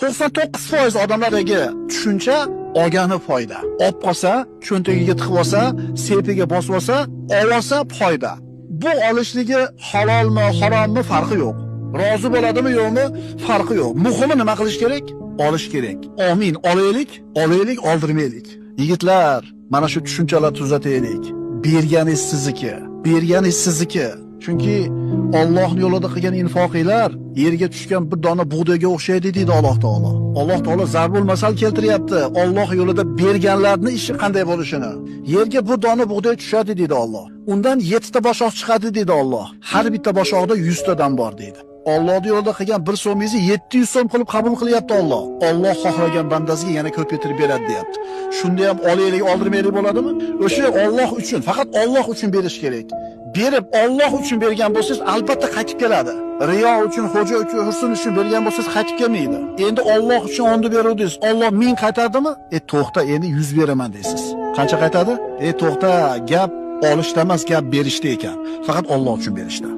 99% odamlardagi tushuncha olgani foyda. Olib qolsa, cho'ntagiga tiqib olsa, sepiga bosib olsa, olsa foyda. Bu olishligi halolmi, harommi farqi yo'q. Rozi bo'ladimi, yo'qmi farqi yo'q. Muhimi nima qilish kerak? Olish kerak. Amin. Olaylik, oldirmaylik. Yigitlar, mana shu tushunchalarni tuzataylik. Berganingiz sizniki, berganingiz sizniki. Chunki Alloh yo'lida qilgan infoqinglar yerga tushgan bir dona bug'doyga o'xshaydi deydi Alloh taolo. Alloh taolo zarbul masal keltiryapti. Alloh yo'lida berganlarning ishi qanday bo'lishini. Yerga bir dona bug'doy tushadi deydi Alloh. Undan 7 ta boshoq chiqadi deydi Alloh. Har bitta boshoqda 100 tadan bor deydi. Allohning yo'lida qilgan bir so'mingizni 700 so'm qilib qabul qilyapti Alloh. Alloh xohlagan bandasiga yana ko'paytirib beradi deyapti. Shunda ham olaylik, oldirmaylik bo'ladimi? O'sha Alloh uchun, faqat Alloh uchun berish kerak. Berib Alloh uchun bergan bo'lsangiz, albatta qaytib keladi. Riyo uchun, xo'ja uchun, hursun uchun bergan bo'lsangiz qaytib kelmaydi. Endi Alloh uchun ondi beruvdingiz. Alloh 1000 qaytardimi? To'xta, endi 100 beraman deysiz. Qancha qaytadi? To'xta, gap olishda emas, gap berishda ekan. Faqat Alloh uchun berishda.